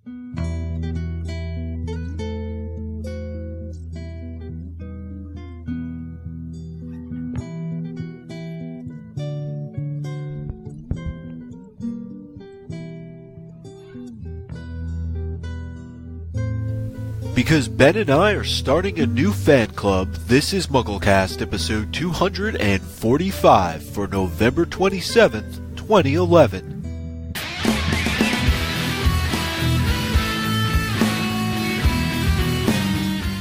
Because Ben and I are starting a new fan club, this is MuggleCast episode 245 for November 27th, 2011.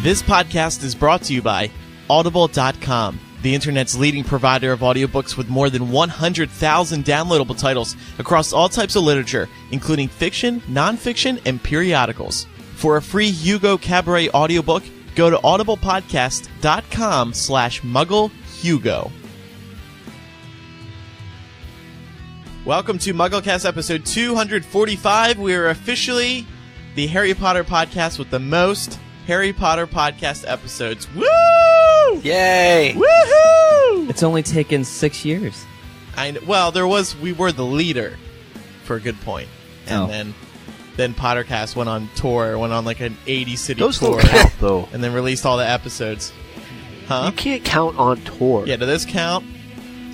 This podcast is brought to you by Audible.com, the internet's leading provider of audiobooks with more than 100,000 downloadable titles across all types of literature, including fiction, nonfiction, and periodicals. For a free Hugo Cabaret audiobook, go to audiblepodcast.com/MuggleHugo. Welcome to MuggleCast episode 245. We are officially the Harry Potter podcast with the most Harry Potter podcast episodes. Woo! Yay! Woohoo! It's only taken 6 years. We were the leader for a good point. And then Pottercast went on tour, went on like an 80-city Those tour. don't count, though. And then released all the episodes. Huh? You can't count on tour. Yeah, do those count?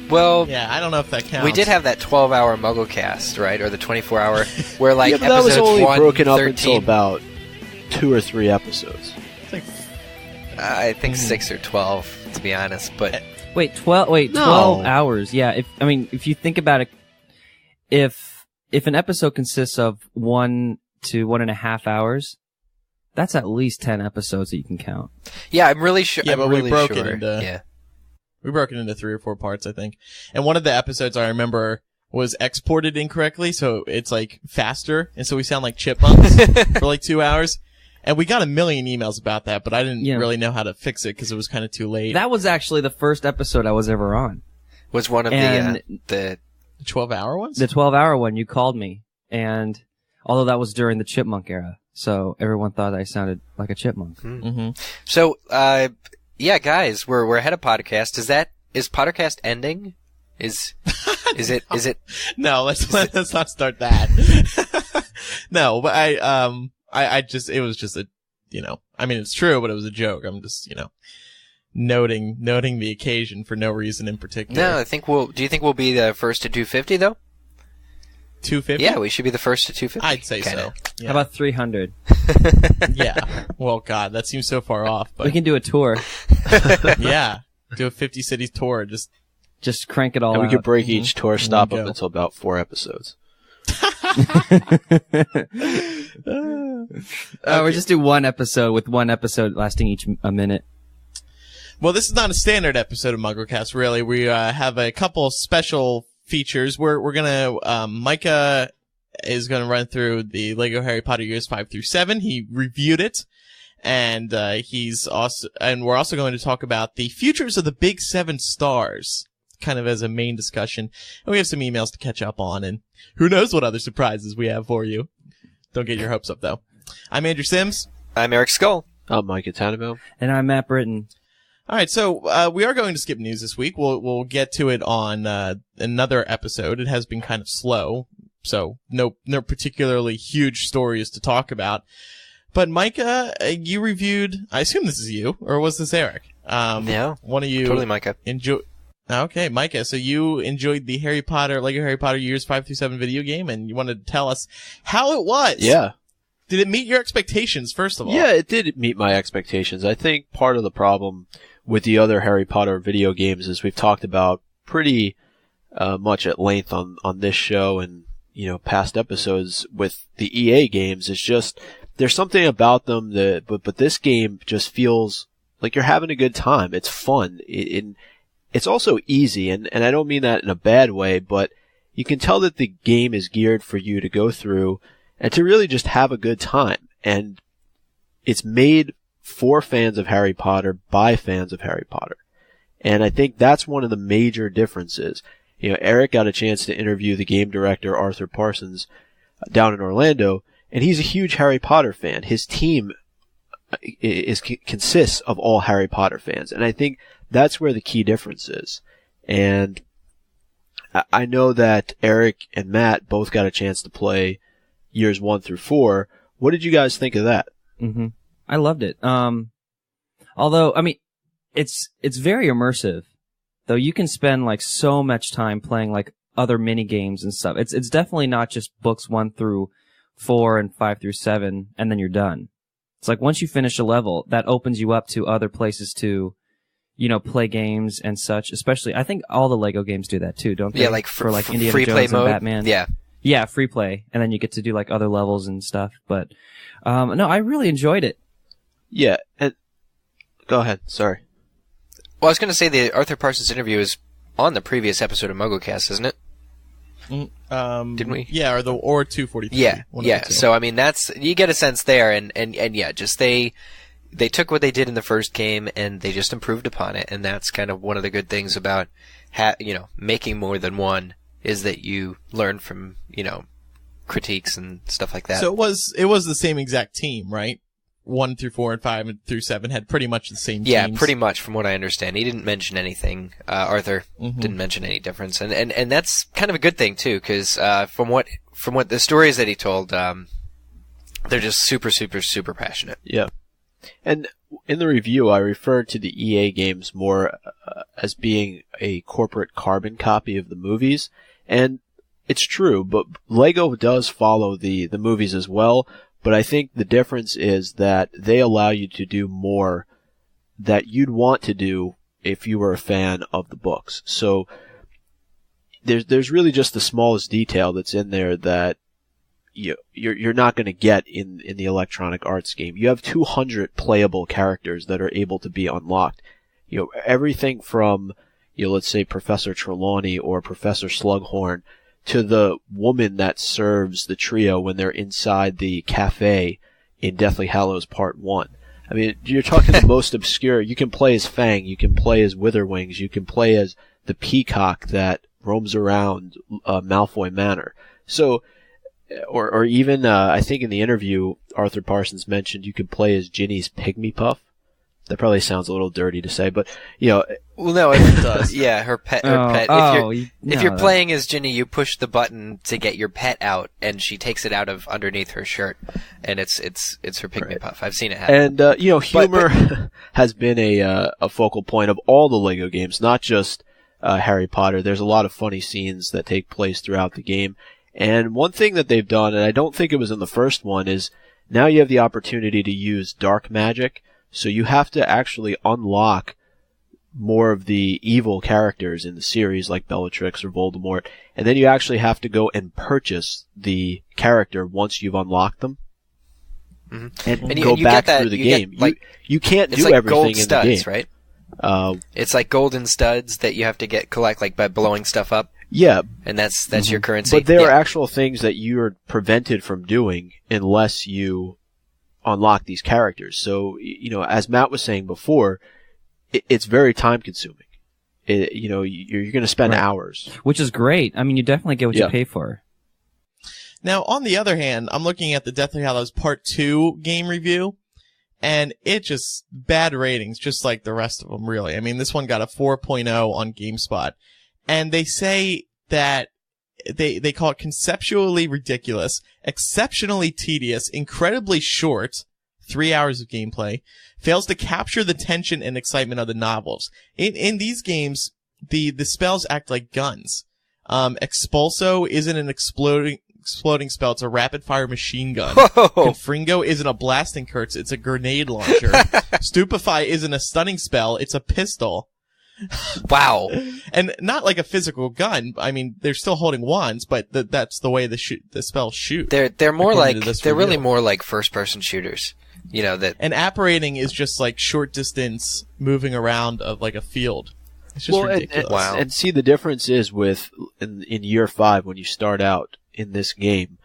Well, Yeah, I don't know if that counts. we did have that 12-hour MuggleCast, right? Or the 24-hour, where like Yeah, but that was episodes only 1, broken up 13, until about 2 or 3 episodes. It's like, I think 6 or 12, to be honest. But Wait, 12 hours. Yeah, if you think about it, if an episode consists of 1 to 1.5 hours, that's at least 10 episodes that you can count. yeah, I'm really sure. Yeah, I'm but we really broke it sure. into- we broke it into 3 or 4 parts, I think. And one of the episodes I remember was exported incorrectly, so it's like faster, and so we sound like chipmunks for like 2 hours. And we got a million emails about that, but I didn't really know how to fix it because it was kind of too late. That was actually the first episode I was ever on. Was one of And the 12-hour ones? The 12-hour one, you called me, and although that was during the chipmunk era, so everyone thought I sounded like a chipmunk. Mm-hmm. So, yeah, guys, we're ahead of podcast. Is Pottercast ending? Is it? No, let's not start that. No, but it was just a, I mean, it's true, but it was a joke. I'm just, noting the occasion for no reason in particular. No, do you think we'll be the first to 250 though? 250? Yeah, we should be the first to 250. I'd say kinda. so. Yeah. How about 300? Yeah. Well, God, that seems so far off. But We can do a tour. yeah, do a 50 cities tour. Just crank it all And we out. could break each tour stop There you up go. until about 4 episodes. Or just do one episode with one episode lasting each a minute. Well, this is not a standard episode of MuggleCast, really. We have a couple special features. We're gonna Micah is gonna run through the Lego Harry Potter years 5 through 7. He reviewed it, and we're also going to talk about the futures of the Big 7 stars, kind of as a main discussion. And we have some emails to catch up on, and who knows what other surprises we have for you. Don't get your hopes up, though. I'm Andrew Sims. I'm Eric Skull. I'm Micah Tannenbaum. And I'm Matt Britton. All right, so we are going to skip news this week. We'll get to it on another episode. It has been kind of slow, so no particularly huge stories to talk about. But Micah, you reviewed. I assume this is you, or was this Eric? Yeah, one of you. totally, Micah. Okay, Micah. So you enjoyed the Lego Harry Potter years 5 through 7 video game, and you wanted to tell us how it was. Yeah. Did it meet your expectations? First of all. Yeah, it did meet my expectations. I think part of the problem with the other Harry Potter video games, as we've talked about pretty much at length on this show and past episodes with the EA games, is just there's something about them that but this game just feels like you're having a good time. It's fun. It's also easy, and I don't mean that in a bad way, but you can tell that the game is geared for you to go through and to really just have a good time. And it's made for fans of Harry Potter by fans of Harry Potter. And I think that's one of the major differences. Eric got a chance to interview the game director, Arthur Parsons, down in Orlando, and he's a huge Harry Potter fan. His team consists of all Harry Potter fans. And I think that's where the key difference is. And I know that Eric and Matt both got a chance to play years 1 through 4, What did you guys think of that? Mm-hmm. I loved it. Although, I mean, it's very immersive. Though you can spend like so much time playing like other mini games and stuff. It's definitely not just books 1 through 4 and 5 through 7, and then you're done. It's like once you finish a level, that opens you up to other places to, play games and such. Especially, I think all the Lego games do that too, don't they? Yeah, like for like Indiana free Jones play and mode. Batman. Yeah, free play, and then you get to do like other levels and stuff. But no, I really enjoyed it. Yeah, and go ahead. Sorry. Well, I was going to say the Arthur Parsons interview is on the previous episode of MuggleCast, isn't it? Didn't we? Yeah, or 243. Yeah. So I mean, you get a sense there, and yeah, just they took what they did in the first game and they just improved upon it, and that's kind of one of the good things about making more than one is that you learn from critiques and stuff like that. So it was the same exact team, right? 1 through 4 and 5 through 7 had pretty much the same teams. Yeah, pretty much from what I understand. He didn't mention anything. Arthur didn't mention any difference, and that's kind of a good thing too, because from what the stories that he told, they're just super, super, super passionate. Yeah, and in the review, I referred to the EA games more as being a corporate carbon copy of the movies, and it's true. But Lego does follow the movies as well. But I think the difference is that they allow you to do more that you'd want to do if you were a fan of the books. So there's really just the smallest detail that's in there that you're not going to get in the Electronic Arts game. You have 200 playable characters that are able to be unlocked. Everything from let's say Professor Trelawney or Professor Slughorn to the woman that serves the trio when they're inside the cafe in Deathly Hallows Part 1. I mean, you're talking the most obscure. You can play as Fang, you can play as Witherwings, you can play as the peacock that roams around Malfoy Manor. So, or even, I think in the interview, Arthur Parsons mentioned you could play as Ginny's Pygmy Puff. That probably sounds a little dirty to say, but, Well, no, it does. Yeah, her pet. If you're playing as Ginny, you push the button to get your pet out, and she takes it out of underneath her shirt, and it's her Pygmy Puff. I've seen it happen. And, humor has been a focal point of all the Lego games, not just Harry Potter. There's a lot of funny scenes that take place throughout the game. And one thing that they've done, and I don't think it was in the first one, is now you have the opportunity to use dark magic. So you have to actually unlock more of the evil characters in the series, like Bellatrix or Voldemort, and then you actually have to go and purchase the character once you've unlocked them, and go back through the game. You can't do everything gold in studs, the game, right? It's like golden studs that you have to collect like by blowing stuff up. Yeah, and that's your currency. But there are actual things that you're prevented from doing unless you unlock these characters. So, as Matt was saying before, it's very time consuming. You're going to spend hours. Which is great. I mean, you definitely get what you pay for. Now, on the other hand, I'm looking at the Deathly Hallows Part 2 game review, and it just bad ratings, just like the rest of them, really. I mean, this one got a 4.0 on GameSpot, and they say that they call it conceptually ridiculous, exceptionally tedious, incredibly short, 3 hours of gameplay, fails to capture the tension and excitement of the novels. In these games, the spells act like guns. Expulso isn't an exploding spell, it's a rapid fire machine gun. Confringo isn't a blasting curse, it's a grenade launcher. Stupefy isn't a stunning spell, it's a pistol. Wow. And not like a physical gun. I mean, they're still holding wands, but that's the way the spells shoot. They're more like they're really more like first person shooters. And apparating is just like short distance moving around of like a field. It's just ridiculous. Wow. And see, the difference is in year 5 when you start out in this game,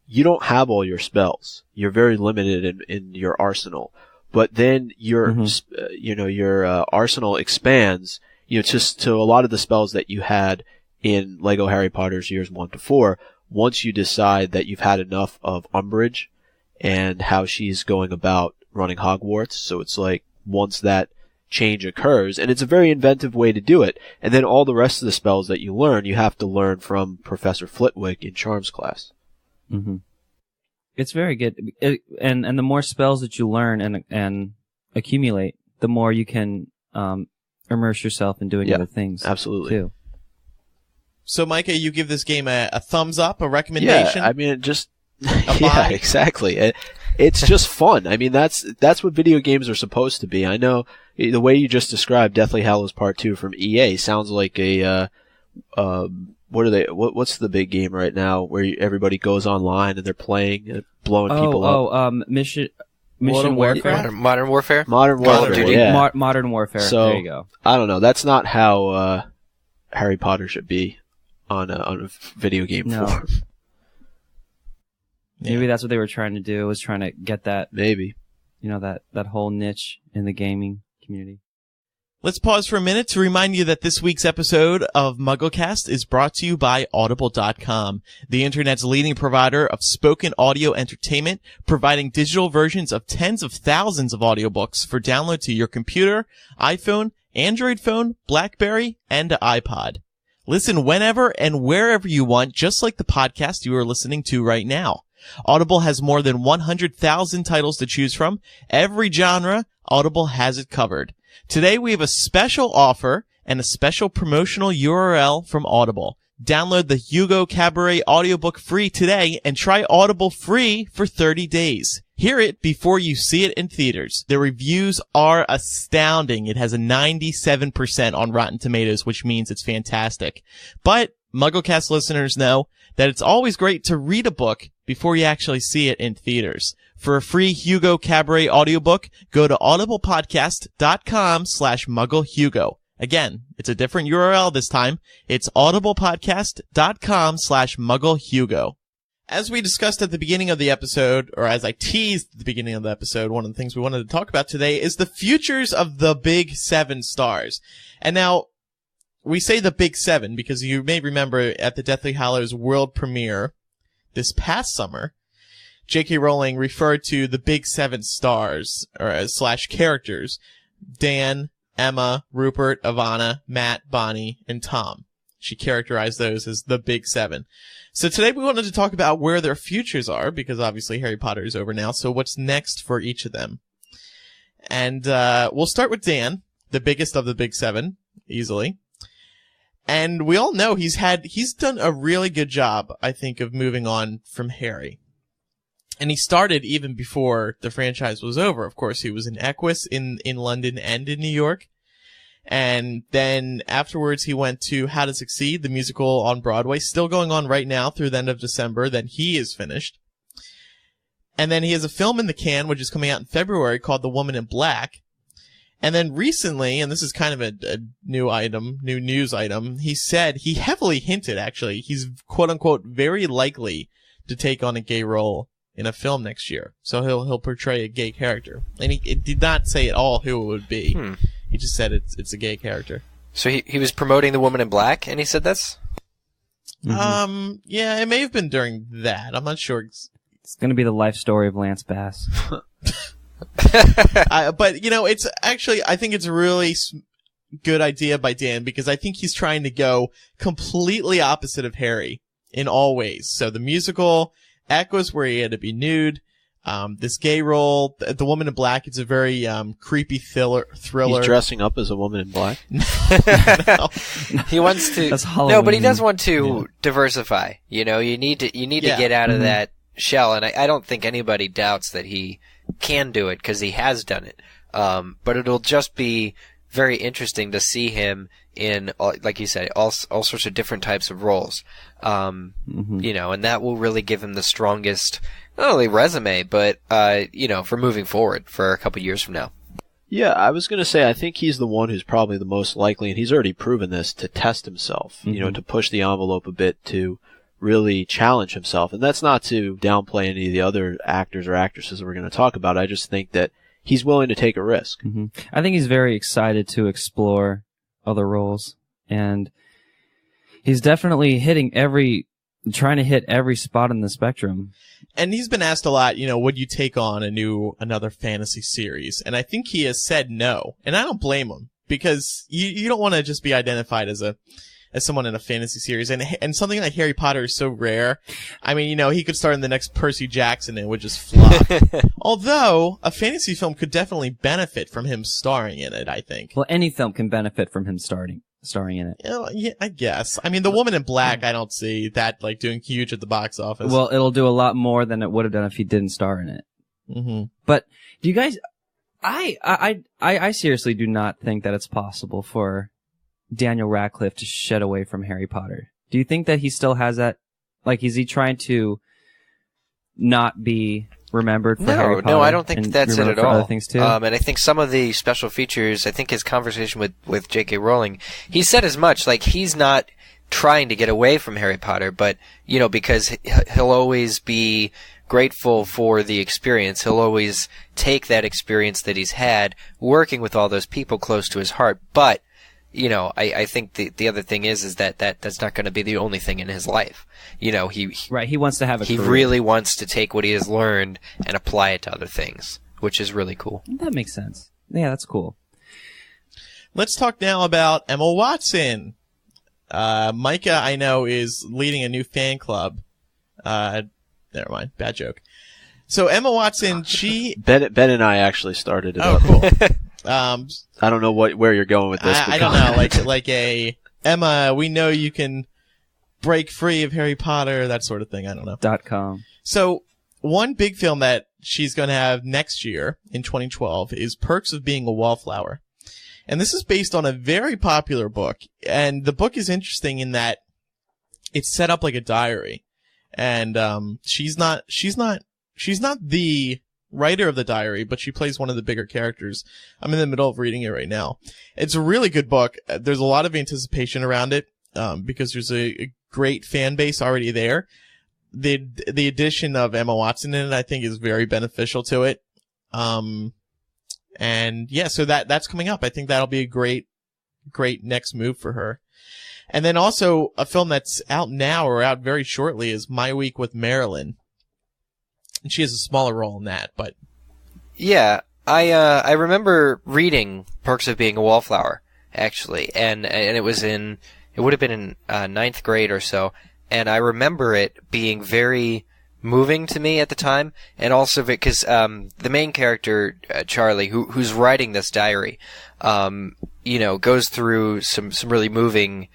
you don't have all your spells. You're very limited in your arsenal. But then your arsenal expands, just to a lot of the spells that you had in Lego Harry Potter's years 1 to 4, once you decide that you've had enough of Umbridge and how she's going about running Hogwarts. So it's like, once that change occurs, and it's a very inventive way to do it, and then all the rest of the spells that you learn, you have to learn from Professor Flitwick in Charms class. Mm-hmm. It's very good. And the more spells that you learn and accumulate, the more you can immerse yourself in doing other things. Absolutely. Too. So, Micah, you give this game a thumbs up, a recommendation? Yeah, I mean, yeah, exactly. It's just fun. I mean, that's what video games are supposed to be. I know the way you just described Deathly Hallows Part 2 from EA sounds like a what's the big game right now where everybody goes online and they're playing and blowing people up? Mission Warfare? Modern Warfare? Modern Warfare, yeah. Modern Warfare. So, there you go. I don't know. That's not how Harry Potter should be on a video game form. Maybe that's what they were trying to do, was trying to get that, maybe, that whole niche in the gaming community. Let's pause for a minute to remind you that this week's episode of MuggleCast is brought to you by Audible.com, the internet's leading provider of spoken audio entertainment, providing digital versions of tens of thousands of audiobooks for download to your computer, iPhone, Android phone, BlackBerry, and iPod. Listen whenever and wherever you want, just like the podcast you are listening to right now. Audible has more than 100,000 titles to choose from. Every genre, Audible has it covered. Today we have a special offer and a special promotional URL from Audible. Download the Hugo Cabaret audiobook free today and try Audible free for 30 days. Hear it before you see it in theaters. The reviews are astounding. It has a 97% on Rotten Tomatoes, which means it's fantastic. But MuggleCast listeners know that it's always great to read a book before you actually see it in theaters. For a free Hugo Cabaret audiobook, go to audiblepodcast.com/MuggleHugo. Again, it's a different URL this time. It's audiblepodcast.com/MuggleHugo. As we discussed at the beginning of the episode, or as I teased at the beginning of the episode, one of the things we wanted to talk about today is the futures of the Big 7 stars. And now, we say the Big 7 because you may remember at the Deathly Hallows world premiere this past summer, J.K. Rowling referred to the Big 7 stars, or / characters, Dan, Emma, Rupert, Ivana, Matt, Bonnie, and Tom. She characterized those as the Big 7. So today we wanted to talk about where their futures are, because obviously Harry Potter is over now, so what's next for each of them? And we'll start with Dan, the biggest of the Big 7, easily. And we all know he's done a really good job, I think, of moving on from Harry. And he started even before the franchise was over. Of course, he was in Equus in London and in New York. And then afterwards he went to How to Succeed, the musical on Broadway, still going on right now through the end of December. Then he is finished. And then he has a film in the can, which is coming out in February, called The Woman in Black. And then recently, and this is kind of a new news item, he heavily hinted, actually, he's quote-unquote very likely to take on a gay role in a film next year. So he'll portray a gay character. And he did not say at all who it would be. He just said it's a gay character. So he was promoting The Woman in Black, and he said this? Mm-hmm. Yeah, it may have been during that. I'm not sure. It's going to be the life story of Lance Bass. But, it's actually, I think it's a really good idea by Dan, because I think he's trying to go completely opposite of Harry in all ways. So the musical, Echoes, where he had to be nude, this gay role, The Woman in Black, it's a very creepy thriller. He's dressing up as a woman in black? No. He wants to. That's Halloween. No, but he does want to diversify. You need to get out of that shell, and I don't think anybody doubts that he can do it, because he has done it. But it'll just be very interesting to see him in, like you said, all sorts of different types of roles. And that will really give him the strongest, not only resume, but, for moving forward for a couple years from now. Yeah, I was going to say, I think he's the one who's probably the most likely, and he's already proven this, to test himself, to push the envelope a bit, to really challenge himself. And that's not to downplay any of the other actors or actresses that we're going to talk about. I just think that he's willing to take a risk. I think he's very excited to explore other roles, and he's definitely trying to hit every spot in the spectrum. And he's been asked a lot, would you take on another fantasy series? And I think he has said no. And I don't blame him, because you don't want to just be identified as a as someone in a fantasy series, and something like Harry Potter is so rare. I mean, he could star in the next Percy Jackson and it would just flop. Although a fantasy film could definitely benefit from him starring in it, I think. Well, any film can benefit from him starring in it. Yeah, I guess. I mean, The Woman in Black, I don't see that doing huge at the box office. Well, it'll do a lot more than it would have done if he didn't star in it. Mm-hmm. But do you guys? I seriously do not think that it's possible for Daniel Radcliffe to shed away from Harry Potter. Do you think that he still has that? Like, is he trying to not be remembered for Harry Potter? No, I don't think that's it at all. Other things too? And I think some of the special features, I think his conversation with J.K. Rowling, he said as much, like, he's not trying to get away from Harry Potter, but, because he'll always be grateful for the experience. He'll always take that experience that he's had working with all those people close to his heart. But, I think the other thing is that's not going to be the only thing in his life. He wants to have a He career. really wants to take what he has learned and apply it to other things, which is really cool. That makes sense. Yeah, that's cool. Let's talk now about Emma Watson. Micah, I know, is leading a new fan club. Never mind. Bad joke. So Emma Watson, she... Ben and I actually started it Oh, up. cool. I don't know where you're going with this. I don't know, like Emma, we know you can break free of Harry Potter, that sort of thing. I don't know. .com. So one big film that she's going to have next year in 2012 is Perks of Being a Wallflower. And this is based on a very popular book. And the book is interesting in that it's set up like a diary. And she's not the writer of the diary, but she plays one of the bigger characters. I'm in the middle of reading it right now. It's a really good book. There's a lot of anticipation around it, because there's a great fan base already there. The addition of Emma Watson in it, I think, is very beneficial to it. And yeah, so that's coming up. I think that'll be a great next move for her. And then also a film that's out now or out very shortly is My Week with Marilyn. And she has a smaller role in that, but yeah, I remember reading Perks of Being a Wallflower, actually, and it would have been in ninth grade or so, and I remember it being very moving to me at the time, and also because the main character Charlie, who's writing this diary, goes through some really moving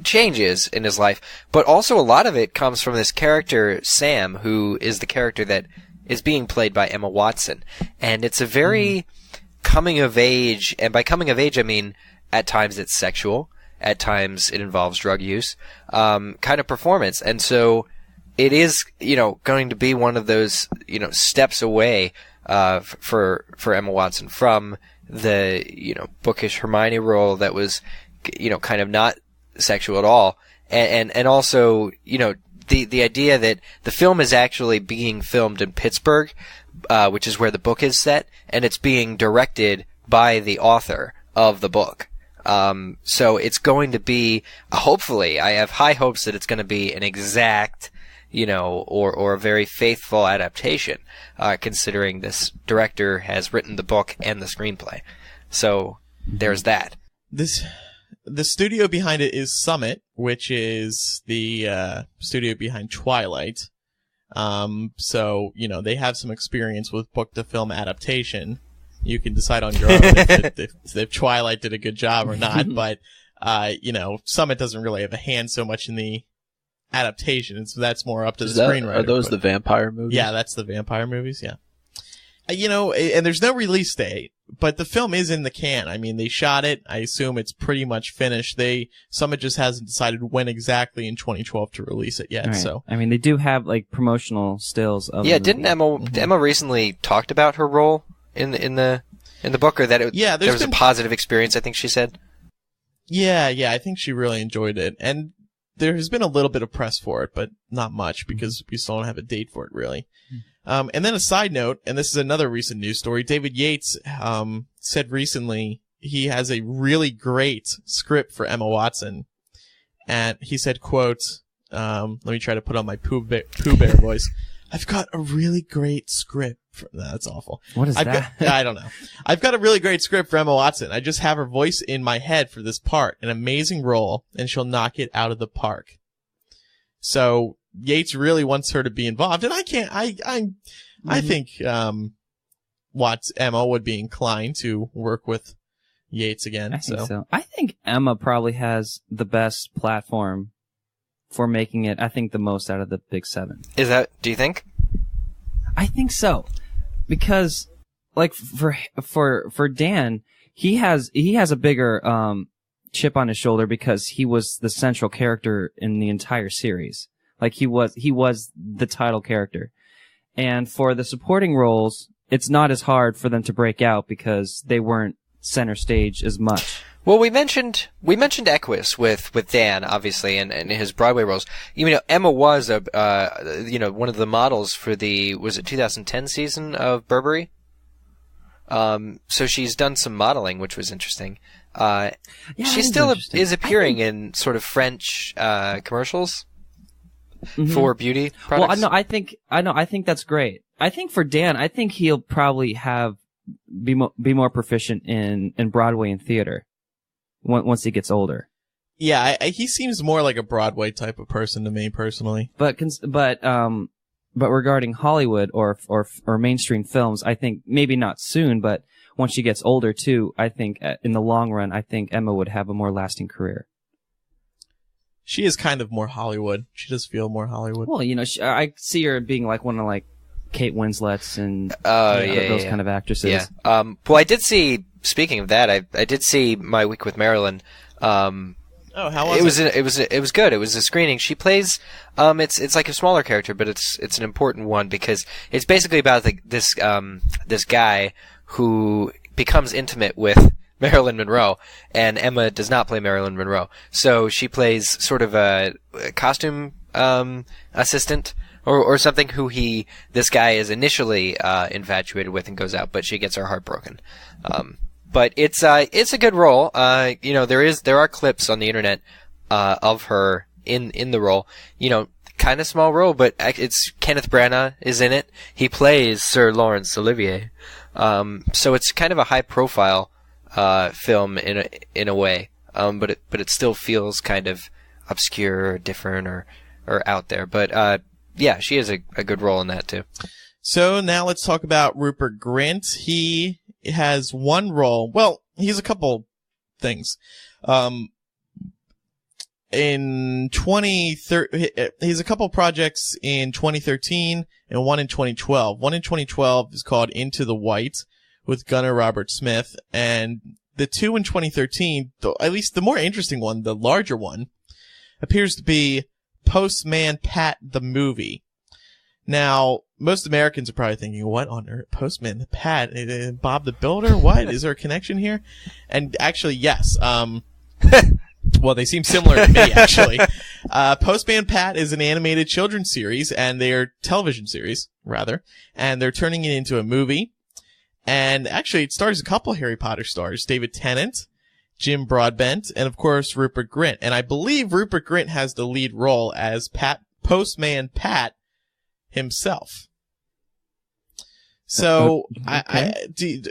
changes in his life, but also a lot of it comes from this character Sam, who is the character that is being played by Emma Watson, and it's a very coming of age, and by coming of age I mean at times it's sexual, at times it involves drug use, kind of performance, and so it is going to be one of those steps away for Emma Watson from the bookish Hermione role that was kind of not sexual at all. And also, the idea that the film is actually being filmed in Pittsburgh, which is where the book is set, and it's being directed by the author of the book. So it's going to be, hopefully, I have high hopes that it's going to be an exact, or a very faithful adaptation, considering this director has written the book and the screenplay. So there's that. The studio behind it is Summit, which is the studio behind Twilight. So, they have some experience with book-to-film adaptation. You can decide on your own if Twilight did a good job or not, but, Summit doesn't really have a hand so much in the adaptation, so that's more up to the screenwriter. Are those the vampire movies? Yeah, that's the vampire movies, yeah. And there's no release date, but the film is in the can. I mean, they shot it. I assume it's pretty much finished. Summit just hasn't decided when exactly in 2012 to release it yet. Right. So, I mean, they do have like promotional stills of Yeah, didn't Emma recently talked about her role in the book, or that there was a positive experience, I think she said? Yeah, I think she really enjoyed it. And there has been a little bit of press for it, but not much because we still don't have a date for it, really. And then a side note, and this is another recent news story, David Yates said recently he has a really great script for Emma Watson. And he said, quote, let me try to put on my Pooh Bear voice. I've got a really great script. That's awful. What is that? I don't know. I've got a really great script for Emma Watson. I just have her voice in my head for this part. An amazing role, and she'll knock it out of the park. So Yates really wants her to be involved, and I can't. I think Emma would be inclined to work with Yates again. I think so. I think Emma probably has the best platform for making it, I think, the most out of the big seven. Is that, do you think? I think so. Because, like, for Dan, he has a bigger, chip on his shoulder because he was the central character in the entire series. Like, he was the title character. And for the supporting roles, it's not as hard for them to break out because they weren't center stage as much. Well, we mentioned Equus with Dan, obviously, and his Broadway roles. You know, Emma was one of the models for the, was it 2010 season of Burberry? So she's done some modeling, which was interesting. She still is appearing in sort of French more for beauty products. Well, I think that's great. I think for Dan, I think he'll probably be more proficient in Broadway and theater once he gets older. Yeah, he seems more like a Broadway type of person to me personally. But regarding Hollywood or mainstream films, I think maybe not soon, but once she gets older too, I think in the long run, I think Emma would have a more lasting career. She is kind of more Hollywood. She does feel more Hollywood. Well, you know, I see her being like one of like Kate Winslet's and those kind of actresses. Yeah. Well, I did see. Speaking of that, I did see My Week with Marilyn. How was it? It was good. It was a screening. She plays. It's like a smaller character, but it's an important one because it's basically about this guy who becomes intimate with Marilyn Monroe, and Emma does not play Marilyn Monroe. So she plays sort of a costume assistant or something who this guy is initially infatuated with and goes out, but she gets her heart broken. But it's a good role. You know, there are clips on the internet of her in the role. You know, kind of small role, but it's Kenneth Branagh is in it. He plays Sir Laurence Olivier. So it's kind of a high profile film in a way. But it still feels kind of obscure or different or out there. But yeah, she has a good role in that too. So now let's talk about Rupert Grint. He has one role. Well, he's a couple things. In 2013, he's a couple projects in 2013 and one in 2012. One in 2012 is called Into the White with Gunnar Robert Smith, and the two in 2013, at least the more interesting one, the larger one, appears to be Postman Pat the movie. Now, most Americans are probably thinking, what on earth? Postman Pat? Bob the Builder? What? Is there a connection here? And actually, yes. Well, they seem similar to me, actually. Postman Pat is an animated children's series, and they're television series, rather, and they're turning it into a movie. And actually, it stars a couple of Harry Potter stars, David Tennant, Jim Broadbent, and of course, Rupert Grint. And I believe Rupert Grint has the lead role as Postman Pat himself. So, okay. Do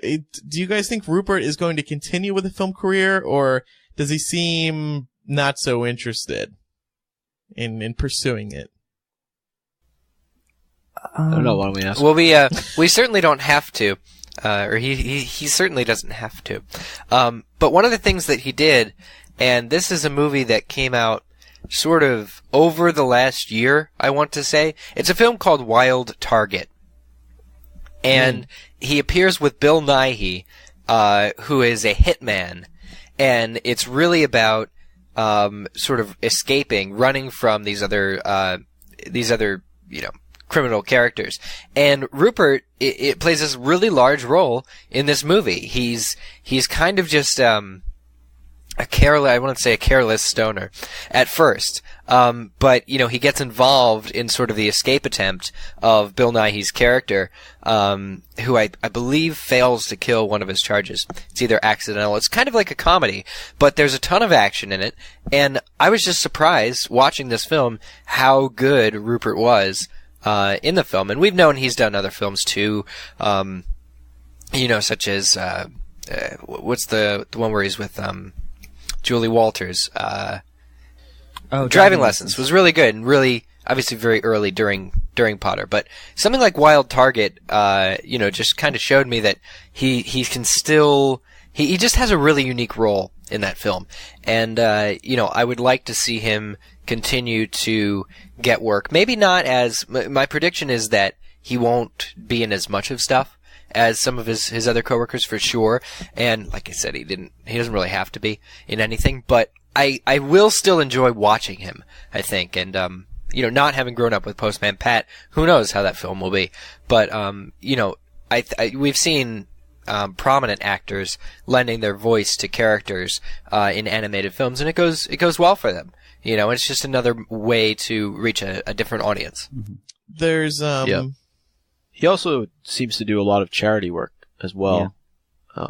you guys think Rupert is going to continue with a film career, or does he seem not so interested in pursuing it? I don't know. Why don't we ask? Well, we certainly don't have to, or he certainly doesn't have to. But one of the things that he did, and this is a movie that came out sort of over the last year, I want to say. It's a film called Wild Target. And he appears with Bill Nighy, who is a hitman. And it's really about sort of escaping, running from these other criminal characters. And Rupert it plays this really large role in this movie. He's kind of just a careless stoner at first. But, you know, he gets involved in sort of the escape attempt of Bill Nighy's character, who I believe fails to kill one of his charges. It's either accidental. It's kind of like a comedy, but there's a ton of action in it. And I was just surprised watching this film how good Rupert was, in the film. And we've known he's done other films too, such as what's the one where he's with Julie Walters? Driving Lessons was really good and really obviously very early during Potter. But something like Wild Target, just kind of showed me that he can still he just has a really unique role in that film. And I would like to see him continue to get work. Maybe not as my prediction is that he won't be in as much of stuff as some of his other coworkers for sure. And like I said, he doesn't really have to be in anything, but I will still enjoy watching him, I think. And, not having grown up with Postman Pat, who knows how that film will be. But, we've seen, prominent actors lending their voice to characters, in animated films, and it goes well for them. It's just another way to reach a different audience. There's, Yeah. He also seems to do a lot of charity work as well. Yeah.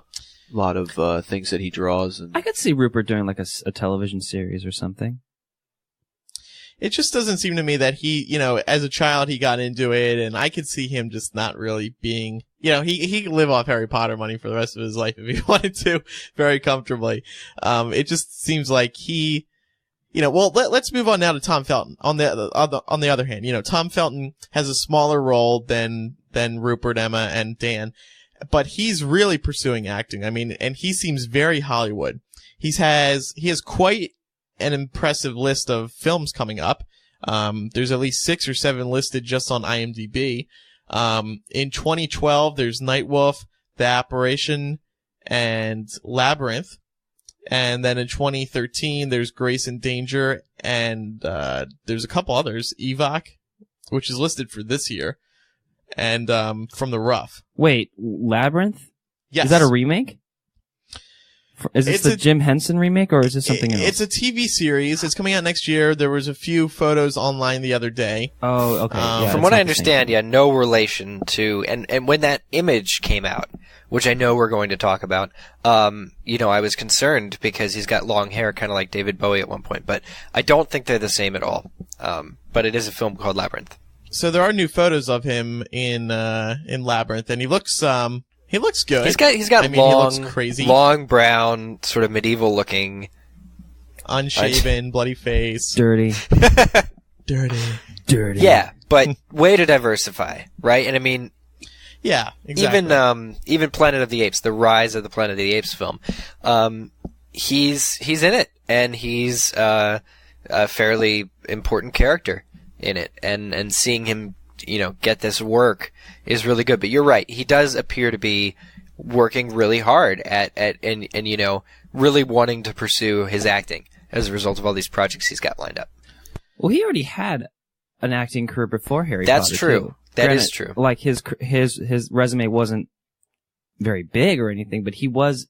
A lot of things that he draws. And I could see Rupert doing like a television series or something. It just doesn't seem to me that he, as a child he got into it, and I could see him just not really being, he could live off Harry Potter money for the rest of his life if he wanted to, very comfortably. It just seems like he, let's move on now to Tom Felton. On the other hand, Tom Felton has a smaller role than Rupert, Emma, and Dan. But he's really pursuing acting. I mean, and he seems very Hollywood. He has quite an impressive list of films coming up. There's at least 6 or 7 listed just on IMDb. In 2012, there's Nightwolf, The Apparition, and Labyrinth. And then in 2013, there's Grace and Danger, and there's a couple others. Evoc, which is listed for this year. And From the Rough. Wait, Labyrinth? Yes. Is that a remake? Is this the Jim Henson remake, or is this something else? It's a TV series. It's coming out next year. There was a few photos online the other day. Oh, okay. Yeah, from what I understand, no relation to... And when that image came out, which I know we're going to talk about, I was concerned because he's got long hair, kind of like David Bowie at one point. But I don't think they're the same at all. But it is a film called Labyrinth. So there are new photos of him in Labyrinth, and he looks good. He's got he looks crazy. Long brown, sort of medieval looking, unshaven, bloody face, dirty. Yeah, but way to diversify, right? And I mean, yeah, exactly. Even Planet of the Apes, the Rise of the Planet of the Apes film, he's in it, and he's a fairly important character in it, and seeing him, get this work is really good. But you're right, he does appear to be working really hard at really wanting to pursue his acting as a result of all these projects he's got lined up. Well, he already had an acting career before Harry That's Potter. true. Too. That is true. Like his resume wasn't very big or anything, but he was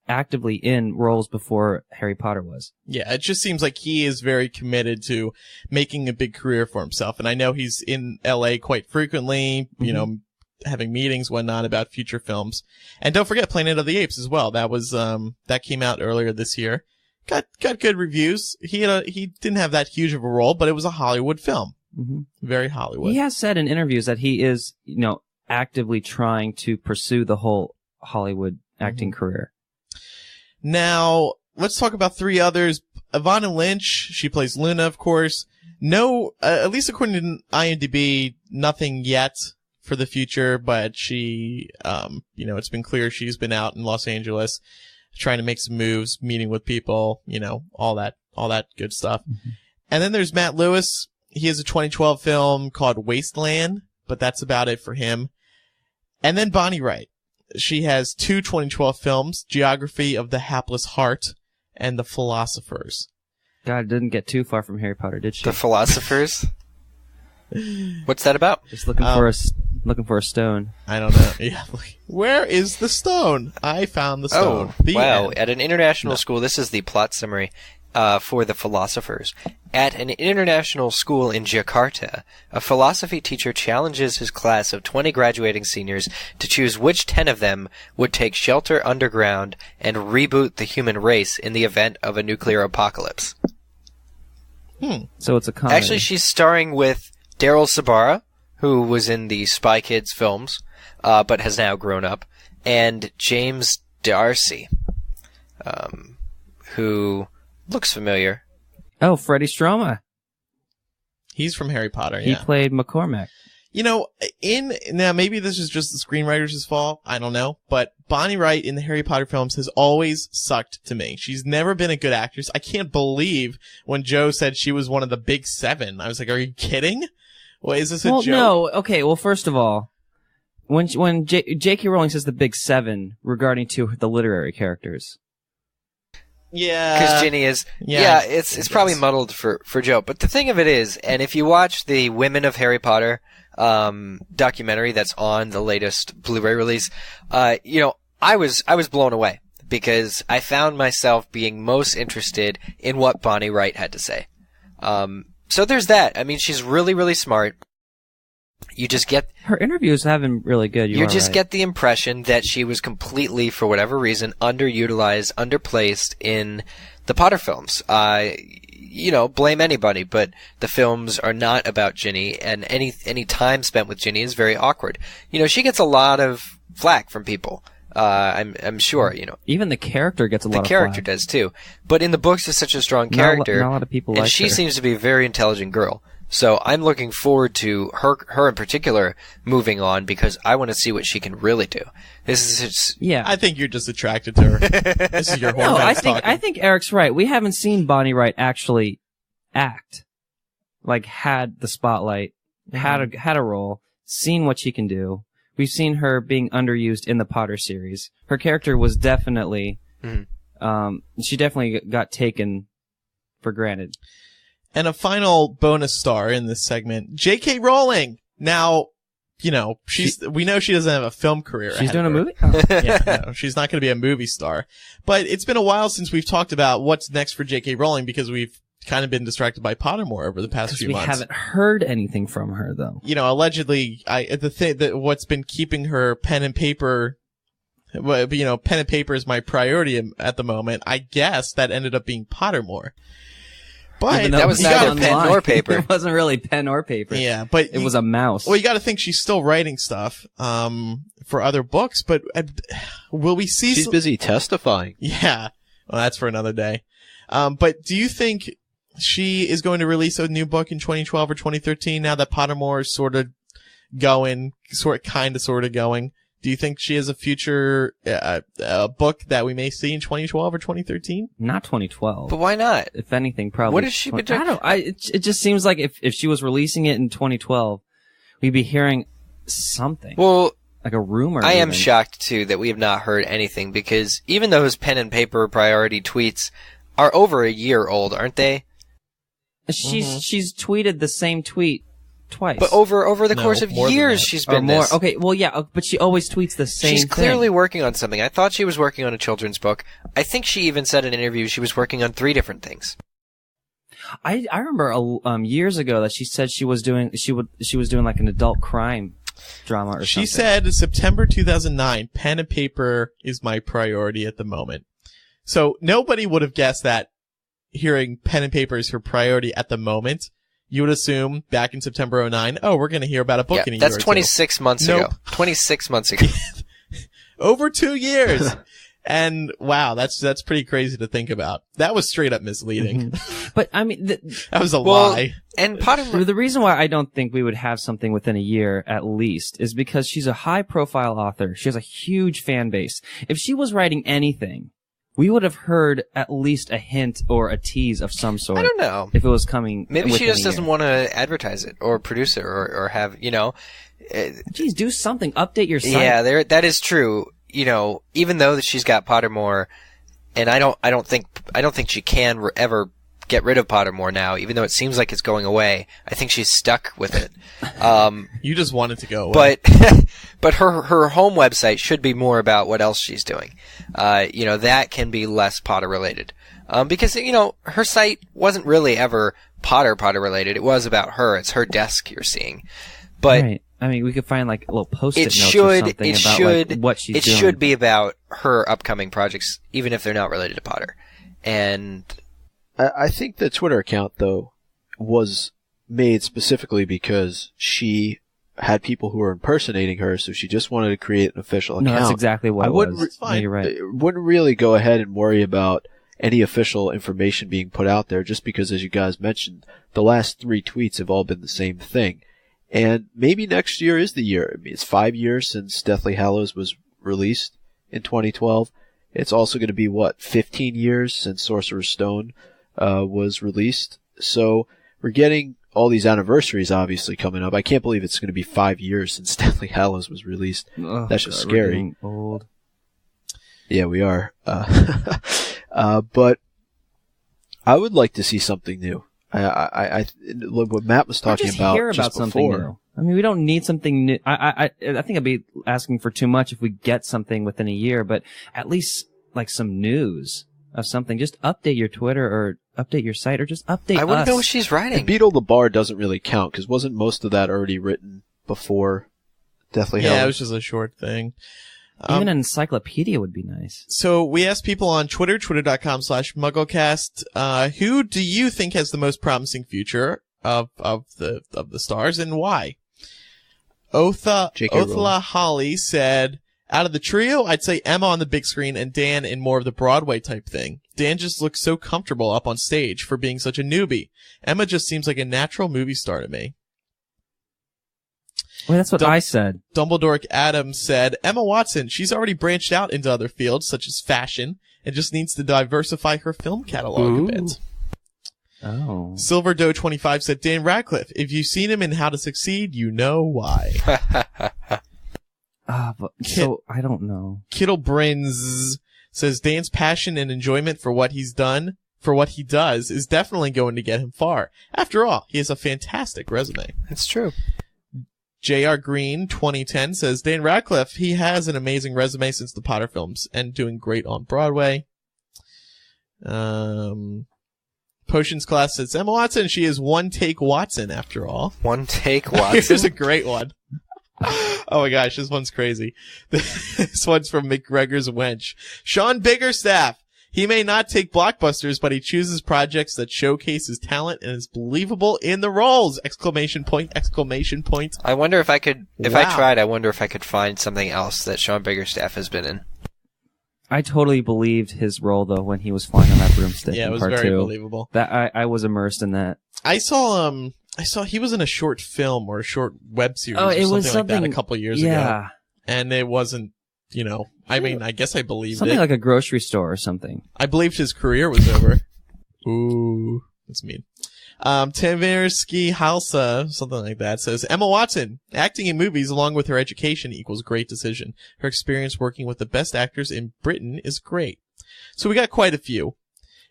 actively in roles before Harry Potter was. Yeah, it just seems like he is very committed to making a big career for himself. And I know he's in LA quite frequently, having meetings, whatnot, about future films. And don't forget Planet of the Apes as well. That was, that came out earlier this year. Got good reviews. He didn't have that huge of a role, but it was a Hollywood film. Mm-hmm. Very Hollywood. He has said in interviews that he is, actively trying to pursue the whole Hollywood acting career. Now, let's talk about 3 others. Ivana Lynch, she plays Luna, of course. No, at least according to IMDb, nothing yet for the future, but she, it's been clear she's been out in Los Angeles trying to make some moves, meeting with people, all that good stuff. Mm-hmm. And then there's Matt Lewis. He has a 2012 film called Wasteland, but that's about it for him. And then Bonnie Wright. She has 2 2012 films, Geography of the Hapless Heart and The Philosophers. God, didn't get too far from Harry Potter, did she? The Philosophers? What's that about? Just looking for a stone. I don't know. Yeah. Where is the stone? I found the stone. Wow. At an international school, this is the plot summary for The Philosophers. At an international school in Jakarta, a philosophy teacher challenges his class of 20 graduating seniors to choose which 10 of them would take shelter underground and reboot the human race in the event of a nuclear apocalypse. So it's a comedy. Actually, she's starring with Daryl Sabara, who was in the Spy Kids films, but has now grown up, and James D'Arcy, who looks familiar. Oh, Freddie Stroma. He's from Harry Potter, He played McCormack. You know, now maybe this is just the screenwriters' fault, I don't know, but Bonnie Wright in the Harry Potter films has always sucked to me. She's never been a good actress. I can't believe when Joe said she was one of the big 7. I was like, are you kidding? Well, is this a joke? No. Okay, well, first of all, when J.K. Rowling says the big 7 regarding to the literary characters. Yeah. Because Ginny is, it's probably muddled for Joe. But the thing of it is, and if you watch the Women of Harry Potter documentary that's on the latest Blu-ray release, you know, I was blown away because I found myself being most interested in what Bonnie Wright had to say. So there's that. I mean, she's really, really smart. You just get her interviews have been really good. You just get the impression that she was completely, for whatever reason, underutilized, underplaced in the Potter films. You know, blame anybody, but the films are not about Ginny, and any time spent with Ginny is very awkward. You know, she gets a lot of flack from people. I'm sure, you know. Even the character gets a lot of flack. The character does too. But in the books, it's such a strong character. Not a lot of people and like she her. seems to be a very intelligent girl. So I'm looking forward to her in particular moving on because I want to see what she can really do. This is I think you're just attracted to her. This is your hormones I think Eric's right. We haven't seen Bonnie Wright actually act, like had the spotlight, had a role, seen what she can do. We've seen her being underused in the Potter series. Her character was definitely, she definitely got taken for granted. And a final bonus star in this segment, J.K. Rowling. Now, you know, we know she doesn't have a film career. She's doing a movie? Yeah, no, she's not going to be a movie star. But it's been a while since we've talked about what's next for J.K. Rowling because we've kind of been distracted by Pottermore over the past few months. We haven't heard anything from her, though. You know, allegedly, what's been keeping her pen and paper, you know, pen and paper is my priority at the moment. I guess that ended up being Pottermore. But that was neither pen nor paper. It wasn't really pen or paper. Yeah, but it was a mouse. Well, you got to think she's still writing stuff for other books. But will we see? She's busy testifying. Yeah, well, that's for another day. But do you think she is going to release a new book in 2012 or 2013? Now that Pottermore is sort of going. Do you think she has a future book that we may see in 2012 or 2013? Not 2012. But why not? If anything, probably. What has she been doing? I don't know. It just seems like if she was releasing it in 2012, we'd be hearing something. Well, like a rumor. I am shocked too that we have not heard anything because even those pen and paper priority tweets are over a year old, aren't they? She's tweeted the same tweet twice. But over the course of years, she's been more. This. Okay, well, yeah, but she always tweets the same thing. She's clearly working on something. I thought she was working on a children's book. I think she even said in an interview she was working on 3 different things. I remember years ago that she said she was doing like an adult crime drama or something. She said September 2009, pen and paper is my priority at the moment. So nobody would have guessed that hearing pen and paper is her priority at the moment. You would assume back in September 2009, we're going to hear about a book in a year or two. That's 26 months ago. 26 months ago. Over 2 years. And wow, that's pretty crazy to think about. That was straight up misleading. But I mean, that was a lie. And the reason why I don't think we would have something within a year at least is because she's a high profile author. She has a huge fan base. If she was writing anything, we would have heard at least a hint or a tease of some sort. I don't know. If it was coming. Maybe she just doesn't want to advertise it or produce it or have, you know. Geez, do something. Update your site. Yeah, that is true. You know, even though that she's got Pottermore, and I don't think she can ever get rid of Pottermore now, even though it seems like it's going away. I think she's stuck with it. You just want it to go away. But her home website should be more about what else she's doing. You know, that can be less Potter related. Because, you know, her site wasn't really ever Potter related. It was about her. It's her desk you're seeing. But right. I mean, we could find like a little post-it notes or something about like, what she's doing. It should be about her upcoming projects, even if they're not related to Potter. And I think the Twitter account, though, was made specifically because she had people who were impersonating her, so she just wanted to create an official account. No, that's exactly what I it wouldn't was. No, you're right. wouldn't really go ahead and worry about any official information being put out there, just because, as you guys mentioned, the last 3 tweets have all been the same thing. And maybe next year is the year. I mean, it's 5 years since Deathly Hallows was released in 2012. It's also going to be, 15 years since Sorcerer's Stone was released. So we're getting all these anniversaries obviously coming up. I can't believe it's going to be 5 years since Deathly Hallows was released. Oh, That's just God, scary. we're getting old. Yeah, we are. But I would like to see something new. I look what Matt was talking just about hear about just something before. new. I mean, we don't need something new. I think I'd be asking for too much if we get something within a year, but at least like some news of something. Just update your Twitter or update your site or just update I want us. to know what she's writing. And Beetle the Bard doesn't really count because wasn't most of that already written before Deathly Hallows? Yeah, it was just a short thing. Even an encyclopedia would be nice. So we asked people on Twitter, twitter.com/MuggleCast, who do you think has the most promising future of the stars and why? Othla Holly said, out of the trio, I'd say Emma on the big screen and Dan in more of the Broadway type thing. Dan just looks so comfortable up on stage for being such a newbie. Emma just seems like a natural movie star to me. Well, that's what I said. Dumbledore Adams said, Emma Watson, she's already branched out into other fields such as fashion and just needs to diversify her film catalog a bit. Oh. Silver Doe 25 said, Dan Radcliffe, if you've seen him in How to Succeed, you know why. So I don't know. Kittle Brins says, Dan's passion and enjoyment for what he does is definitely going to get him far. After all, he has a fantastic resume. That's true. J.R. Green 2010 says, Dan Radcliffe, he has an amazing resume since the Potter films and doing great on Broadway. Potions Class says, Emma Watson, she is one take Watson after all. One take Watson? Here's a great one. Oh my gosh, this one's crazy. This one's from McGregor's Wench. Sean Biggerstaff. He may not take blockbusters, but he chooses projects that showcase his talent and is believable in the roles! Exclamation point, exclamation point. I wonder if I could, Wow. I wonder if I could find something else that Sean Biggerstaff has been in. I totally believed his role though when he was flying on that broomstick. Yeah, in it was part very 2. believable. That I was immersed in that. I saw he was in a short film or a short web series or it was something like that a couple years ago. Yeah, And it wasn't, I mean, I guess I believed something it. like a grocery store or something. I believed his career was over. Ooh, that's mean. Taversky Halsa, something like that, says, Emma Watson, acting in movies along with her education equals great decision. Her experience working with the best actors in Britain is great. So we got quite a few.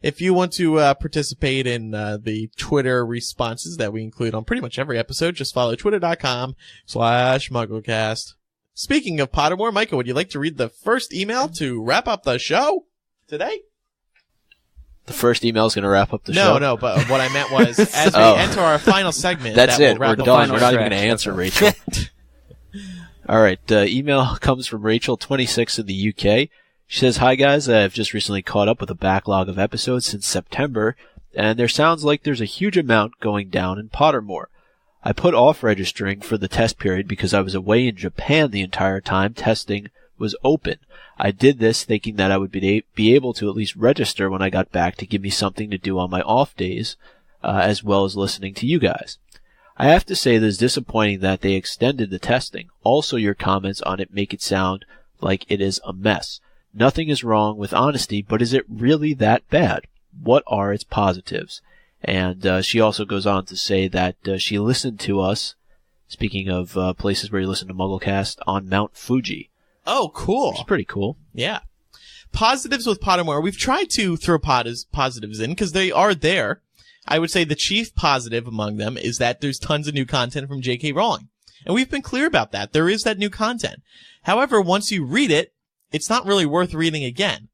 If you want to participate in the Twitter responses that we include on pretty much every episode, just follow twitter.com/MuggleCast. Speaking of Pottermore, Micah, would you like to read the first email to wrap up the show today? The first email is going to wrap up the show. No, but what I meant was, as we enter our final segment, That's that it. will wrap We're up done. the We're final not even going to stretch. answer Rachel. All right. Email comes from Rachel26 in the UK. She says, Hi guys, I've just recently caught up with a backlog of episodes since September, and there sounds like there's a huge amount going down in Pottermore. I put off registering for the test period because I was away in Japan the entire time testing was open. I did this thinking that I would be able to at least register when I got back to give me something to do on my off days, as well as listening to you guys. I have to say that it's disappointing that they extended the testing. Also, your comments on it make it sound like it is a mess. Nothing is wrong with honesty, but is it really that bad? What are its positives? And she also goes on to say that she listened to us, speaking of places where you listen to MuggleCast, on Mount Fuji. Oh, cool. Which is pretty cool. Yeah. Positives with Pottermore. We've tried to throw positives in because they are there. I would say the chief positive among them is that there's tons of new content from J.K. Rowling. And we've been clear about that. There is that new content. However, once you read it, it's not really worth reading again.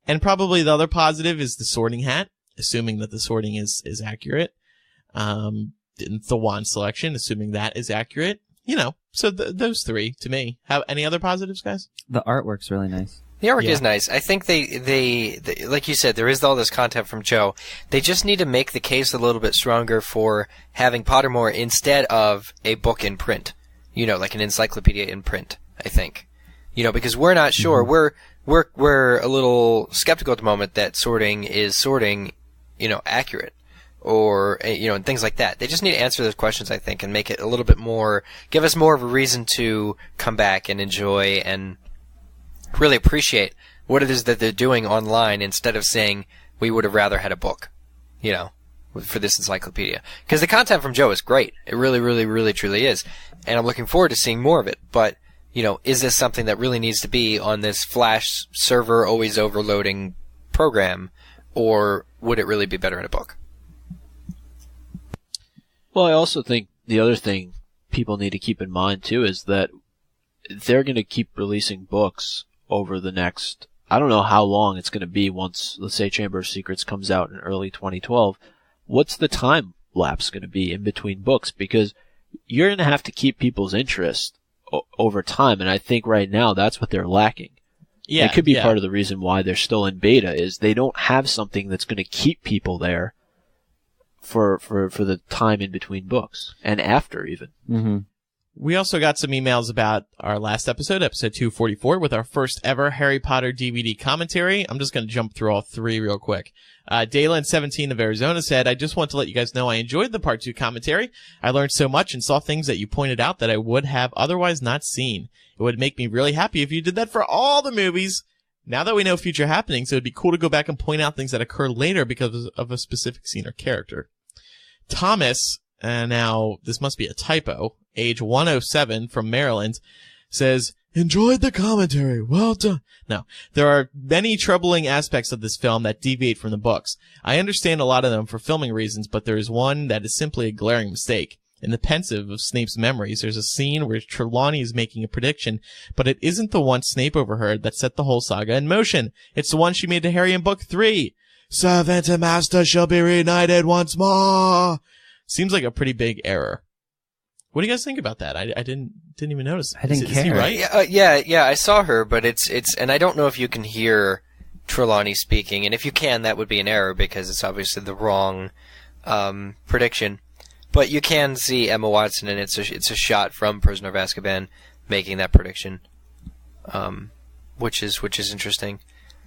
And probably the other positive is the Sorting Hat, assuming that the sorting is accurate. The wand selection, assuming that is accurate. So those three to me. Have any other positives, guys? The artwork's really nice. The artwork is nice. I think they, like you said, there is all this content from Joe. They just need to make the case a little bit stronger for having Pottermore instead of a book in print. like an encyclopedia in print, I think. Because we're not sure. We're a little skeptical at the moment that sorting is accurate. Or, and things like that. They just need to answer those questions, I think, and make it a little bit more, give us more of a reason to come back and enjoy and really appreciate what it is that they're doing online instead of saying, we would have rather had a book, for this encyclopedia. Because the content from Joe is great. It really, really, really, truly is. And I'm looking forward to seeing more of it. But, is this something that really needs to be on this Flash server always overloading program? Or would it really be better in a book? Well, I also think the other thing people need to keep in mind, too, is that they're going to keep releasing books over the next, I don't know how long it's going to be once, let's say, Chamber of Secrets comes out in early 2012. What's the time lapse going to be in between books? Because you're going to have to keep people's interest over time, and I think right now that's what they're lacking. Yeah, it could be part of the reason why they're still in beta, is they don't have something that's going to keep people there for the time in between books and after even. Mm-hmm. We also got some emails about our last episode 244, with our first ever Harry Potter DVD commentary. I'm just going to jump through all three real quick. Dayland17 of Arizona said, I just want to let you guys know I enjoyed the part 2 commentary. I learned so much and saw things that you pointed out that I would have otherwise not seen. It would make me really happy if you did that for all the movies. Now that we know future happenings, it would be cool to go back and point out things that occur later because of a specific scene or character. Thomas, now this must be a typo, age 107 from Maryland, says, enjoyed the commentary. Well done. Now, there are many troubling aspects of this film that deviate from the books. I understand a lot of them for filming reasons, but there is one that is simply a glaring mistake. In the pensive of Snape's memories, there's a scene where Trelawney is making a prediction, but it isn't the one Snape overheard that set the whole saga in motion. It's the one she made to Harry in Book 3. Servant and master shall be reunited once more. Seems like a pretty big error. What do you guys think about that? I didn't even notice. I didn't care. Is he right? Yeah, I saw her, but it's, and I don't know if you can hear Trelawney speaking, and if you can, that would be an error because it's obviously the wrong, prediction. But you can see Emma Watson, and it's a shot from Prisoner of Azkaban making that prediction, which is interesting.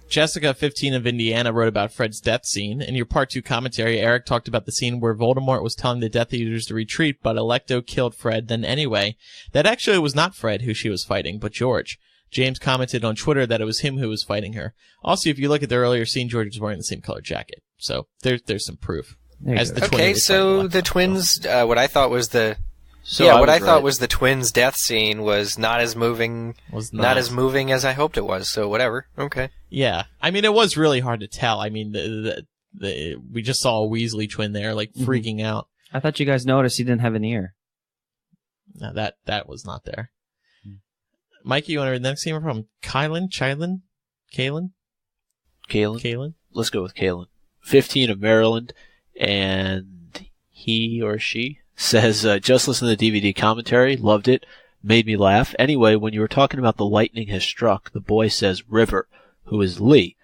Jessica, 15 of Indiana, wrote about Fred's death scene. In your part 2 commentary, Eric talked about the scene where Voldemort was telling the Death Eaters to retreat, but Alecto killed Fred then anyway. That actually was not Fred who she was fighting, but George. James commented on Twitter that it was him who was fighting her. Also, if you look at the earlier scene, George was wearing the same color jacket. So there's some proof. Okay, so the twins, what I thought was the twins' death scene was not as moving, not as moving as I hoped it was. So whatever. Okay. Yeah, I mean, it was really hard to tell. I mean, we just saw a Weasley twin there, like freaking out. I thought you guys noticed he didn't have an ear. No, that was not there. Mikey, you want to read the next email from Kaylin? Let's go with Kaylin. 15 of Maryland, and he or she says, just listen to the DVD commentary, loved it, made me laugh. Anyway, when you were talking about the lightning has struck, the boy says River, who is Lee.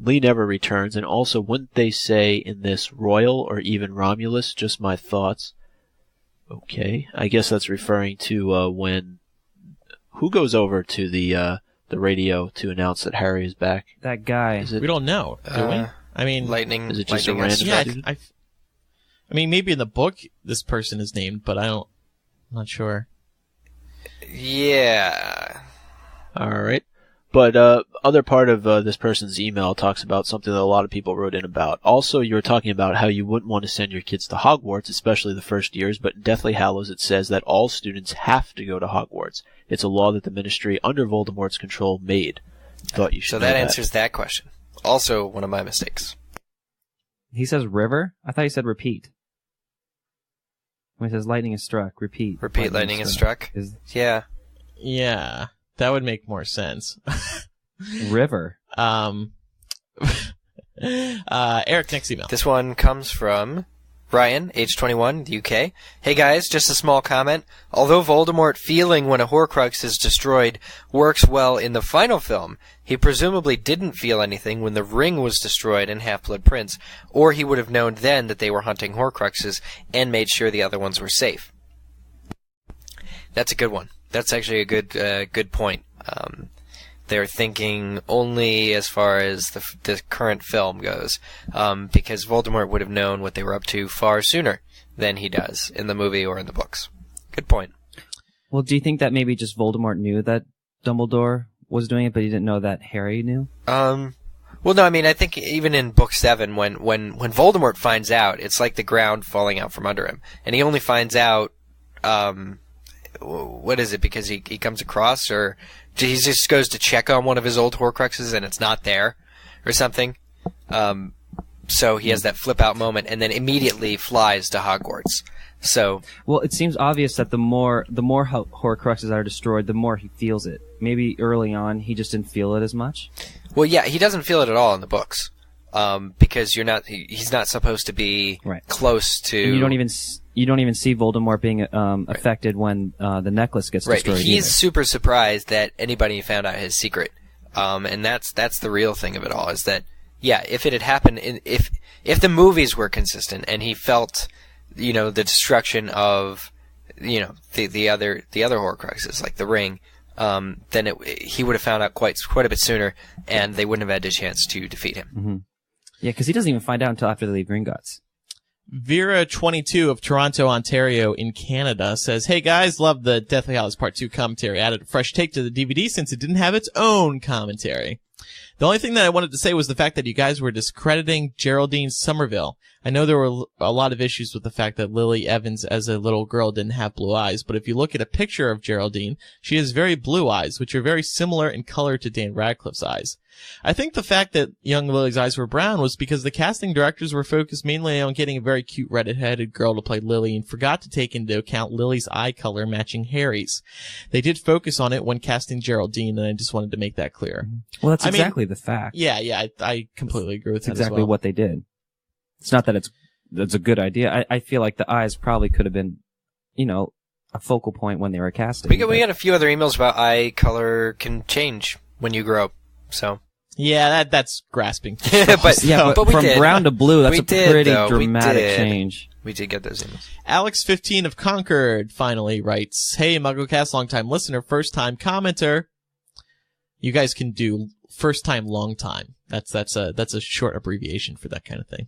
Lee never returns, and also wouldn't they say in this Royal or even Romulus? Just my thoughts. Okay, I guess that's referring to when... Who goes over to the radio to announce that Harry is back? That guy. We don't know, do we? I mean... Lightning... Is it just a random dude? I mean, maybe in the book this person is named, but I'm not sure. Yeah. Alright. But other part of this person's email talks about something that a lot of people wrote in about. Also, you were talking about how you wouldn't want to send your kids to Hogwarts, especially the first years, but in Deathly Hallows it says that all students have to go to Hogwarts. It's a law that the Ministry, under Voldemort's control, made. Thought you should know that answers that question. Also, one of my mistakes. He says river? I thought he said repeat. When he says lightning is struck, repeat. Repeat, lightning is struck? Yeah. Yeah, that would make more sense. River. Eric, next email. This one comes from Ryan, age 21, the UK. Hey guys, just a small comment. Although Voldemort feeling when a Horcrux is destroyed works well in the final film, he presumably didn't feel anything when the ring was destroyed in Half-Blood Prince, or he would have known then that they were hunting Horcruxes and made sure the other ones were safe. That's a good one. That's actually a good point. They're thinking only as far as the current film goes, because Voldemort would have known what they were up to far sooner than he does in the movie or in the books. Good point. Well, do you think that maybe just Voldemort knew that Dumbledore was doing it, but he didn't know that Harry knew? Well, no, I mean, I think even in Book 7, when Voldemort finds out, it's like the ground falling out from under him. And he only finds out, what is it, because he comes across, or he just goes to check on one of his old Horcruxes and it's not there, or something. So he has that flip-out moment and then immediately flies to Hogwarts. So, well, it seems obvious that the more Horcruxes are destroyed, the more he feels it. Maybe early on he just didn't feel it as much. Well, yeah, he doesn't feel it at all in the books, because he's not supposed to be close to. And you don't even see Voldemort being affected when the necklace gets destroyed. Right, he's super surprised that anybody found out his secret, and that's the real thing of it all. Is that if it had happened, if the movies were consistent and he felt, the destruction of, the other Horcruxes, like the ring, then he would have found out quite a bit sooner, and they wouldn't have had a chance to defeat him. Mm-hmm. Yeah, because he doesn't even find out until after they leave Gringotts. Vera 22 of Toronto, Ontario in Canada says, "Hey guys, love the Deathly Hallows Part 2 commentary. Added a fresh take to the DVD since it didn't have its own commentary. The only thing that I wanted to say was the fact that you guys were discrediting Geraldine Somerville. I know there were a lot of issues with the fact that Lily Evans as a little girl didn't have blue eyes, but if you look at a picture of Geraldine, she has very blue eyes, which are very similar in color to Dan Radcliffe's eyes. I think the fact that young Lily's eyes were brown was because the casting directors were focused mainly on getting a very cute red-headed girl to play Lily and forgot to take into account Lily's eye color matching Harry's. They did focus on it when casting Geraldine, and I just wanted to make that clear." Well, that's exactly the fact. Yeah, I completely agree with that. That's exactly what they did. It's not that that's a good idea. I feel like the eyes probably could have been, a focal point when they were casting. We got a few other emails about eye color can change when you grow up, so. Yeah, that's grasping. but we from did. Brown to blue, that's pretty dramatic change. We did get those emails. Alex 15 of Concord finally writes, "Hey, MuggleCast, long-time listener, first-time commenter. You guys can do first-time, long-time. That's a short abbreviation for that kind of thing.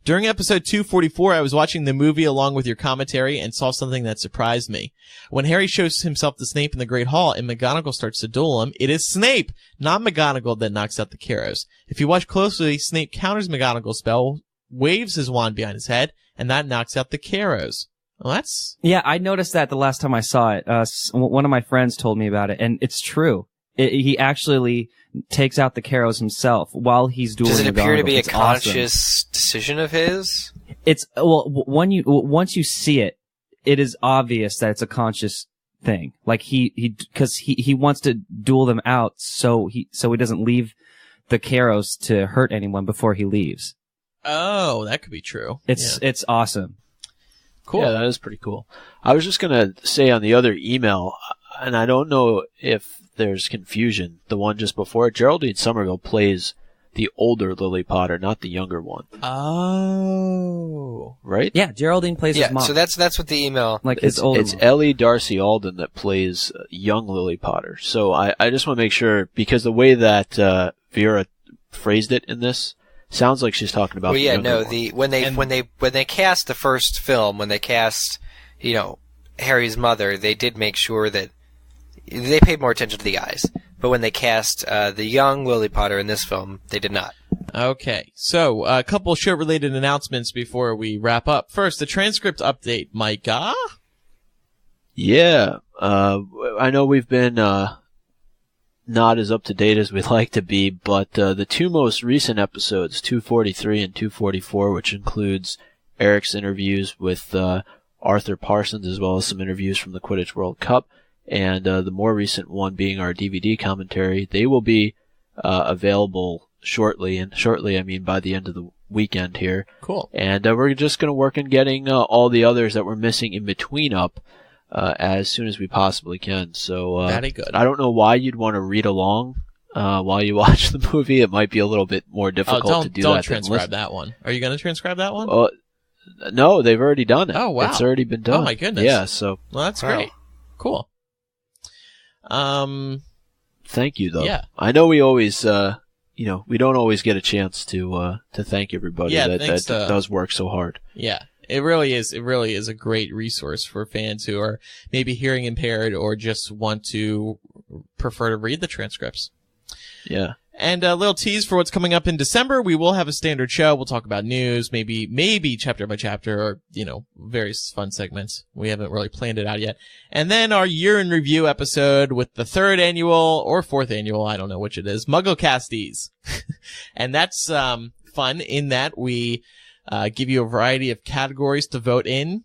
During episode 244, I was watching the movie along with your commentary and saw something that surprised me. When Harry shows himself to Snape in the Great Hall and McGonagall starts to duel him, it is Snape, not McGonagall, that knocks out the Carrows. If you watch closely, Snape counters McGonagall's spell, waves his wand behind his head, and that knocks out the Carrows." Well, that's... Yeah, I noticed that the last time I saw it. One of my friends told me about it, and it's true. He actually takes out the Carrows himself while he's dueling. Does it appear to be a conscious decision of his? It's once you see it, it is obvious that it's a conscious thing. Like because he wants to duel them out so he doesn't leave the Carrows to hurt anyone before he leaves. Oh, that could be true. It's awesome. Cool. Yeah, that is pretty cool. I was just gonna say on the other email, and I don't know if there's confusion. The one just before, Geraldine Somerville plays the older Lily Potter, not the younger one. Oh. Right? Yeah, Geraldine plays his mom. So that's what the email... His older It's mom. Ellie Darcy Alden that plays young Lily Potter. So I just want to make sure, because the way that Vera phrased it in this sounds like she's talking about the younger one. When they cast the first film, when they cast, Harry's mother, they did make sure that they paid more attention to the eyes. But when they cast the young Lily Potter in this film, they did not. Okay, so a couple show-related announcements before we wrap up. First, the transcript update, Micah? Yeah, I know we've been not as up-to-date as we'd like to be, but the two most recent episodes, 243 and 244, which includes Eric's interviews with Arthur Parsons, as well as some interviews from the Quidditch World Cup, and the more recent one being our DVD commentary, they will be available shortly, and shortly I mean by the end of the weekend here. Cool. And we're just going to work on getting all the others that we're missing in between up as soon as we possibly can. So very good. I don't know why you'd want to read along while you watch the movie. It might be a little bit more difficult to do that. Don't transcribe that one. Are you going to transcribe that one? No, they've already done it. Oh, wow. It's already been done. Oh, my goodness. Yeah, so... Well, that's great. Cool. Thank you, though. Yeah. I know we always, we don't always get a chance to thank everybody that does work so hard. Yeah. It really is. It really is a great resource for fans who are maybe hearing impaired or just want to prefer to read the transcripts. Yeah. And a little tease for what's coming up in December. We will have a standard show. We'll talk about news, maybe chapter by chapter, or, various fun segments. We haven't really planned it out yet. And then our year in review episode with the 3rd annual or 4th annual, I don't know which it is, MuggleCasties. And that's fun in that we give you a variety of categories to vote in,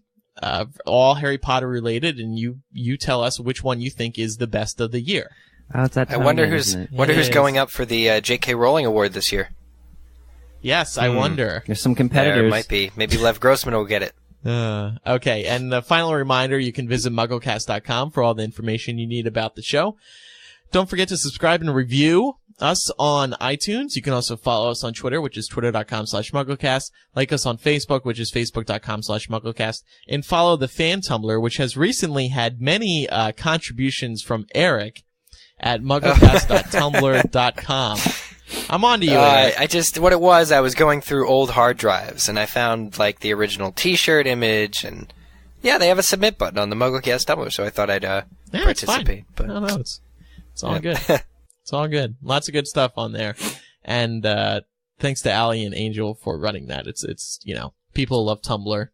all Harry Potter related, and you tell us which one you think is the best of the year. Oh, it's that I wonder time, who's going up for the J.K. Rowling Award this year. Yes, I wonder. There's some competitors. There might be. Maybe Lev Grossman will get it. Okay, and the final reminder, you can visit MuggleCast.com for all the information you need about the show. Don't forget to subscribe and review us on iTunes. You can also follow us on Twitter, which is twitter.com/MuggleCast. Like us on Facebook, which is facebook.com/MuggleCast. And follow the fan Tumblr, which has recently had many contributions from Eric at MuggleCast.tumblr.com. I'm on to you, Eric. I was going through old hard drives, and I found, the original T-shirt image, and, yeah, they have a submit button on the MuggleCast Tumblr, so I thought I'd participate. It's fine. No, it's all good. It's all good. Lots of good stuff on there. And thanks to Allie and Angel for running that. It's people love Tumblr.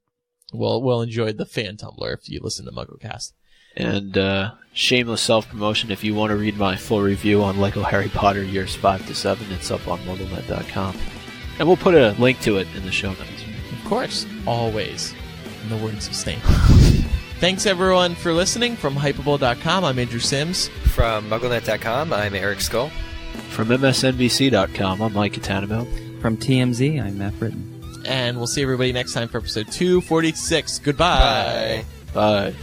We'll enjoy the fan Tumblr if you listen to MuggleCast. And shameless self-promotion, if you want to read my full review on Lego Harry Potter years 5 to 7, it's up on MuggleNet.com. And we'll put a link to it in the show notes. Of course. Always. In the words of Stain. Thanks, everyone, for listening. From Hypable.com, I'm Andrew Sims. From MuggleNet.com, I'm Eric Skull. From MSNBC.com, I'm Mike Catanabel. From TMZ, I'm Matt Britton. And we'll see everybody next time for episode 246. Goodbye. Bye. Bye.